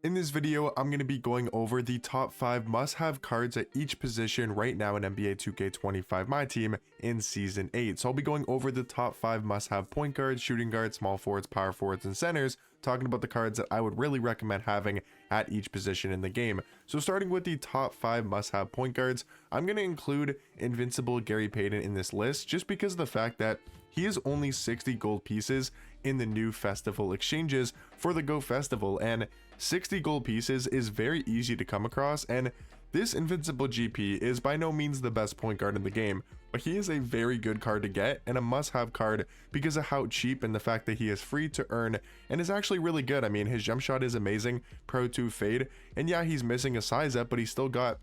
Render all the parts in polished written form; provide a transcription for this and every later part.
In this video, I'm going to be going over the top 5 must-have cards at each position right now in NBA 2K25 Myteam in Season 8. So I'll be going over the top 5 must-have point guards, shooting guards, small forwards, power forwards, and centers, talking about the cards that I would really recommend having at each position in the game. So starting with the top 5 must-have point guards, I'm going to include Invincible Gary Payton in this list just because of the fact that he is only 60 gold pieces in the new festival exchanges for the Go Festival, and 60 gold pieces is very easy to come across, and this Invincible GP is by no means the best point guard in the game, but he is a very good card to get and a must-have card because of how cheap and the fact that he is free to earn and is actually really good. I mean, his jump shot is amazing, Pro 2 fade, and yeah, he's missing a size up, but he's still got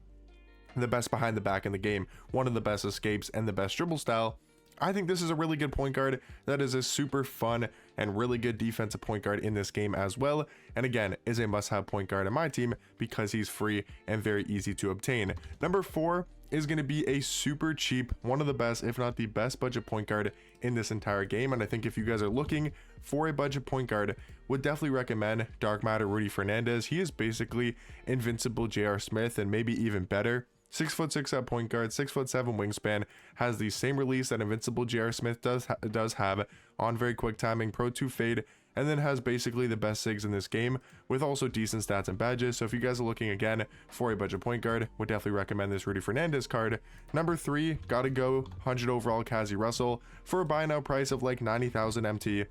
the best behind the back in the game, one of the best escapes, and the best dribble style. I think this is a really good point guard that is a super fun and really good defensive point guard in this game as well, and again is a must-have point guard in my team because he's free and very easy to obtain. Number 4 is going to be a super cheap, one of the best if not the best budget point guard in this entire game, and I think if you guys are looking for a budget point guard, would definitely recommend Dark Matter Rudy Fernandez. He is basically Invincible J.R. Smith and maybe even better. 6'6" at point guard, 6'7" wingspan, has the same release that Invincible J.R. Smith does have on very quick timing, Pro 2 fade, and then has basically the best SIGs in this game with also decent stats and badges. So if you guys are looking again for a budget point guard, would definitely recommend this Rudy Fernandez card. Number 3, gotta go 100 overall Cazzie Russell for a buy now price of like 90,000 MT.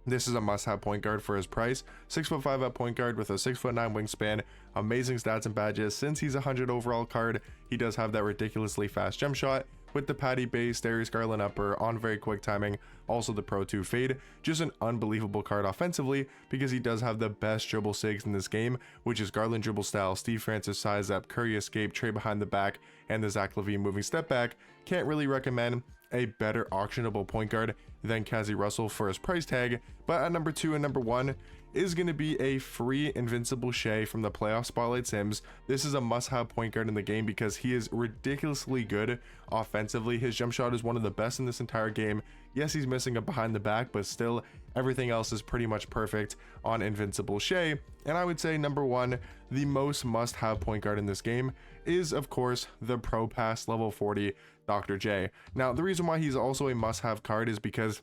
This is a must-have point guard for his price. 6'5" at point guard with a 6'9" wingspan, amazing stats and badges. Since he's a 100 overall card, he does have that ridiculously fast jump shot with the Patty base, Darius Garland upper on very quick timing, also the Pro 2 fade. Just an unbelievable card offensively because he does have the best dribble SIGs in this game, which is Garland dribble style, Steve Francis size up, Curry escape, Trey behind the back, and the Zach LaVine moving step back. Can't really recommend a better auctionable point guard than Cazzie Russell for his price tag, but at number 2 and number 1 is going to be a free Invincible Shea from the playoff Spotlight Sims. This is a must-have point guard in the game because he is ridiculously good offensively. His jump shot is one of the best in this entire game. Yes, he's missing a behind the back, but still everything else is pretty much perfect on Invincible Shea. And I would say number 1, the most must-have point guard in this game is of course the Pro Pass level 40 Dr. J. Now the reason why he's also a must-have card is because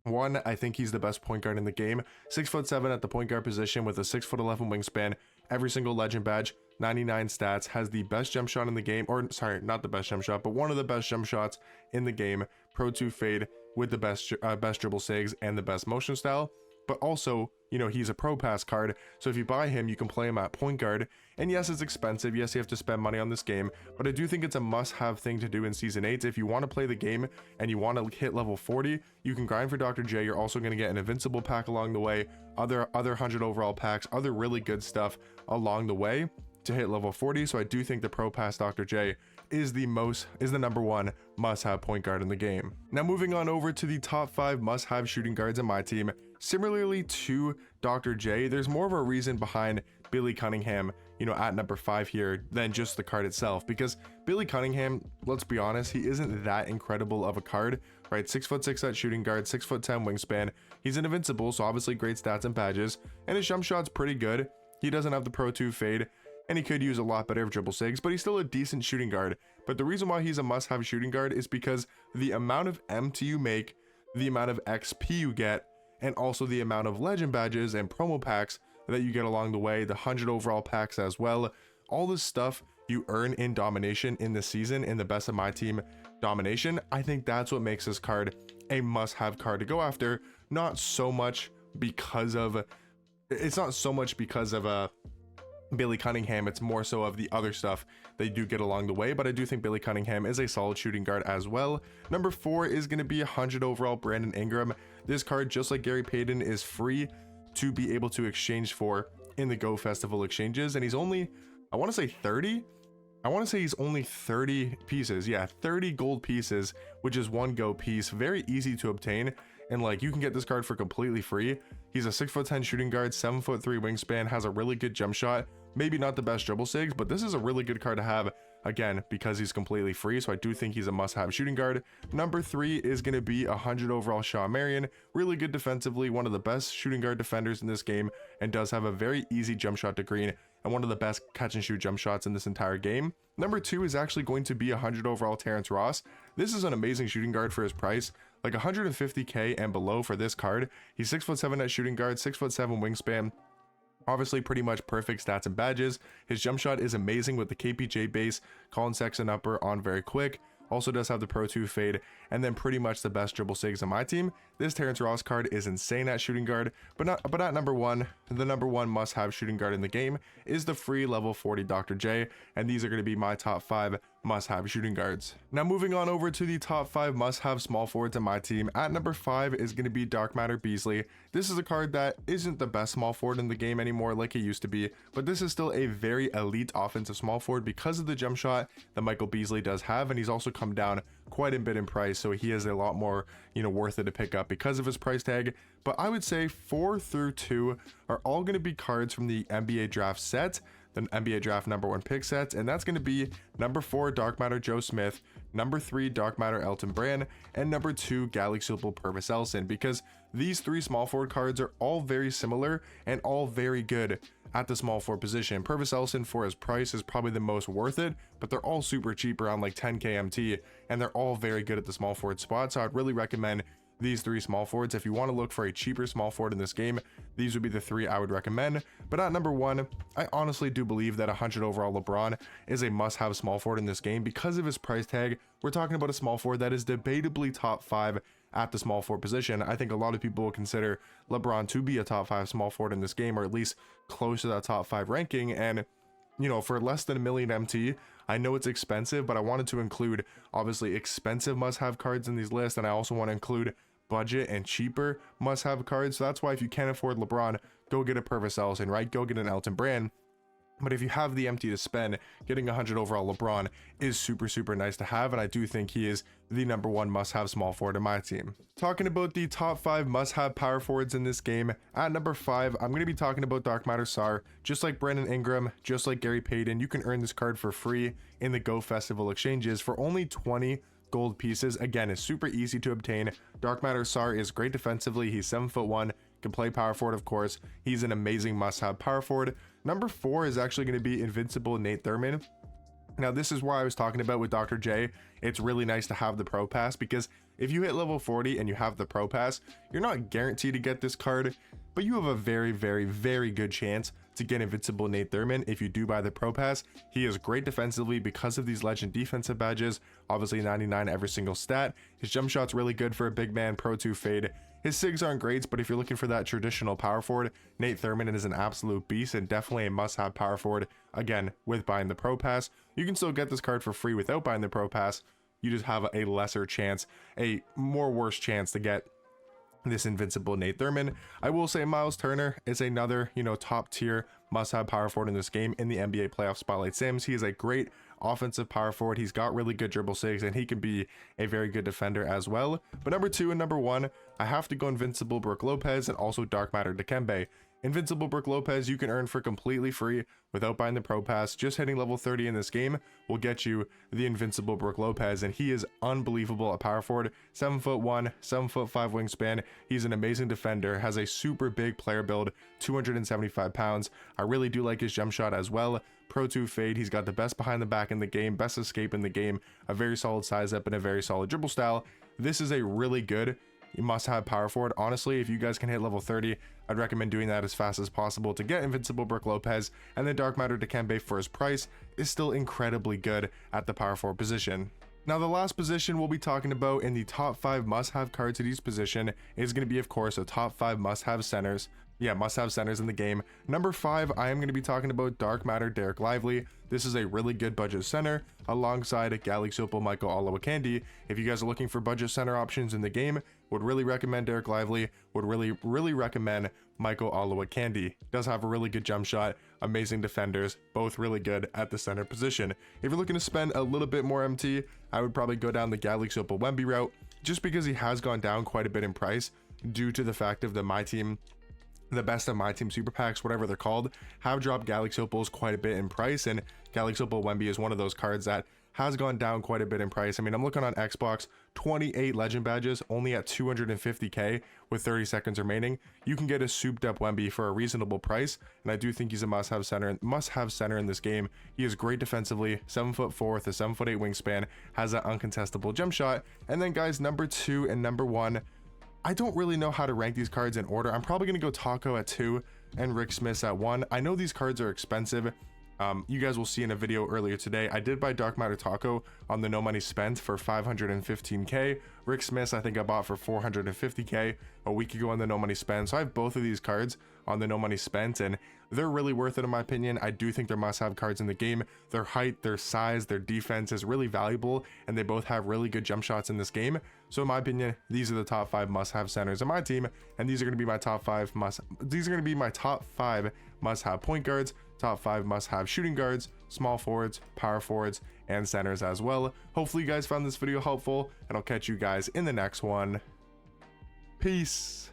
1, I think he's the best point guard in the game. 6'7" at the point guard position with a 6'11" wingspan, every single legend badge, 99 stats, has the best jump shot in the game, or sorry, not the best jump shot, but one of the best jump shots in the game, Pro 2 fade with the best dribble SIGs and the best motion style. But also, you know, he's a Pro Pass card, so if you buy him, you can play him at point guard. And yes, it's expensive. Yes, you have to spend money on this game, but I do think it's a must-have thing to do in Season 8. If you want to play the game and you want to hit level 40, you can grind for Dr. J. You're also going to get an Invincible pack along the way, other 100 overall packs, other really good stuff along the way to hit level 40. So I do think the Pro Pass Dr. J is the number 1 must-have point guard in the game. Now moving on over to the top 5 must-have shooting guards in my team. Similarly to Dr. J, there's more of a reason behind Billy Cunningham, you know, at number 5 here than just the card itself, because Billy Cunningham, let's be honest, he isn't that incredible of a card, right? 6'6" at shooting guard, 6'10" wingspan. He's an Invincible, so obviously great stats and badges, and his jump shot's pretty good. He doesn't have the Pro 2 fade, and he could use a lot better of dribble SIGs, but he's still a decent shooting guard. But the reason why he's a must-have shooting guard is because the amount of MT you make, the amount of XP you get, and also the amount of legend badges and promo packs that you get along the way, the 100 overall packs as well, all this stuff you earn in domination in this season, in the best of my team domination. I think that's what makes this card a must-have card to go after. Not so much because of Billy Cunningham, it's more so of the other stuff they do get along the way, but I do think Billy Cunningham is a solid shooting guard as well. Number 4 is going to be 100 overall Brandon Ingram. This card, just like Gary Payton, is free to be able to exchange for in the Go Festival exchanges, and he's only, I want to say 30? I want to say he's only 30 pieces. Yeah, 30 gold pieces, which is 1 Go piece. Very easy to obtain, and like you can get this card for completely free. He's a 6'10" shooting guard, 7'3" wingspan, has a really good jump shot. Maybe not the best dribble SIGs, but this is a really good card to have again, because he's completely free, so I do think he's a must-have shooting guard. Number 3 is going to be 100 overall Shaw Marion. Really good defensively, one of the best shooting guard defenders in this game, and does have a very easy jump shot to green, and one of the best catch and shoot jump shots in this entire game. Number 2 is actually going to be 100 overall Terrence Ross. This is an amazing shooting guard for his price, like 150k and below for this card. He's 6'7" at shooting guard, 6'7" wingspan. Obviously pretty much perfect stats and badges. His jump shot is amazing with the KPJ base, Colin Sexton upper on very quick. Also does have the Pro 2 fade, and then pretty much the best dribble sigs on my team. This Terrence Ross card is insane at shooting guard, but at number 1, the number 1 must-have shooting guard in the game is the free level 40 Dr. J, and these are going to be my top 5 must-have shooting guards. Now moving on over to the top 5 must-have small forwards in my team. At number 5 is going to be Dark Matter Beasley. This is a card that isn't the best small forward in the game anymore like it used to be, but this is still a very elite offensive small forward because of the jump shot that Michael Beasley does have, and he's also come down quite a bit in price, so he is a lot more, worth it to pick up because of his price tag. But I would say 4 through 2 are all going to be cards from the NBA draft set, the NBA draft number 1 pick sets, and that's going to be number 4 Dark Matter Joe Smith, number 3 Dark Matter Elton Brand, and number 2 Galaxy Opal Purvis Ellison, because these 3 small forward cards are all very similar and all very good at the small forward position. Purvis Ellison for his price is probably the most worth it, but they're all super cheap, around like 10k MT, and they're all very good at the small forward spot. So I'd really recommend these 3 small forwards. If you want to look for a cheaper small forward in this game, these would be the 3 I would recommend. But at number 1, I honestly do believe that 100 overall LeBron is a must-have small forward in this game because of his price tag. We're talking about a small forward that is debatably top 5 at the small forward position. I think a lot of people will consider LeBron to be a top 5 small forward in this game, or at least close to that top 5 ranking. And for less than $1 million MT, I know it's expensive, but I wanted to include obviously expensive must-have cards in these lists, and I also want to include budget and cheaper must-have cards. So that's why if you can't afford LeBron, go get a Purvis Ellison, right? Go get an Elton Brand. But if you have the MT to spend, getting 100 overall LeBron is super nice to have, and I do think he is the number 1 must-have small forward in my team. Talking about the top 5 must-have power forwards in this game, at number 5, I'm going to be talking about Dark Matter Sar. Just like Brandon Ingram, just like Gary Payton, you can earn this card for free in the Go Festival exchanges for only 20 gold pieces. Again, it's super easy to obtain. Dark Matter Sar is great defensively. He's 7'1", can play power forward, of course. He's an amazing must-have power forward. Number 4 is actually going to be Invincible Nate Thurman. Now, this is why I was talking about with Dr. J. It's really nice to have the Pro Pass, because if you hit level 40 and you have the Pro Pass, you're not guaranteed to get this card, but you have a very good chance to get Invincible Nate Thurman if you do buy the Pro Pass. He is great defensively because of these legend defensive badges, obviously 99 every single stat. His jump shot's really good for a big man, Pro 2 fade. His SIGs aren't great, but if you're looking for that traditional power forward, Nate Thurman is an absolute beast and definitely a must-have power forward. Again, with buying the Pro Pass, you can still get this card for free without buying the Pro Pass. You just have a lesser chance, a more worse chance to get this Invincible Nate Thurman. I will say Miles Turner is another, top tier must-have power forward in this game in the NBA playoff spotlight sims. He is a great offensive power forward. He's got really good dribble sigs, and he can be a very good defender as well. But number 2 and number 1, I have to go Invincible Brook Lopez and also Dark Matter Dikembe. Invincible Brook Lopez you can earn for completely free without buying the Pro Pass. Just hitting level 30 in this game will get you the Invincible Brook Lopez, and he is unbelievable at power forward. 7'1", 7'5" wingspan. He's an amazing defender, has a super big player build, 275 pounds. I really do like his jump shot as well. Pro 2 fade. He's got the best behind the back in the game, best escape in the game, a very solid size up, and a very solid dribble style. This is a really good must-have power forward. Honestly, if you guys can hit level 30, I'd recommend doing that as fast as possible to get Invincible Brook Lopez, and then Dark Matter Dikembe for his price is still incredibly good at the power forward position. Now, the last position we'll be talking about in the top 5 must-have cards at each position is going to be, of course, a top 5 must-have centers. Must-have centers in the game. Number 5, I am going to be talking about Dark Matter Derek Lively. This is a really good budget center alongside Galaxy Opal Michael Olowokandi. If you guys are looking for budget center options in the game, would really recommend Derek Lively, would really recommend Michael Olowokandi. Does have a really good jump shot, amazing defenders, both really good at the center position. If you're looking to spend a little bit more MT, I would probably go down the Galaxy Opal Wemby route, just because he has gone down quite a bit in price due to the fact of the Myteam the best of my team super packs, whatever they're called, have dropped Galaxy Opals quite a bit in price, and Galaxy Opal Wemby is one of those cards that has gone down quite a bit in price. I mean, I'm looking on Xbox, 28 legend badges only at 250k with 30 seconds remaining. You can get a souped up Wemby for a reasonable price, and I do think he's a must-have center in this game. He is great defensively, 7'4" with a 7'8" wingspan, has that uncontestable jump shot. And then guys, number 2 and number 1, I don't really know how to rank these cards in order. I'm probably going to go Taco at 2 and Rick Smith at 1. I know these cards are expensive. You guys will see in a video earlier today, I did buy Dark Matter Taco on the no money spent for 515k. Rick Smith I think I bought for 450k a week ago on the no money spent. So I have both of these cards on the no money spent, and they're really worth it in my opinion. I do think they're must-have cards in the game. Their height, their size, their defense is really valuable, and they both have really good jump shots in this game. So in my opinion, these are the top 5 must-have centers in my team, and these are going to be my top 5 must-have point guards, top 5 must-have shooting guards, small forwards, power forwards, and centers as well. Hopefully you guys found this video helpful, and I'll catch you guys in the next one. Peace.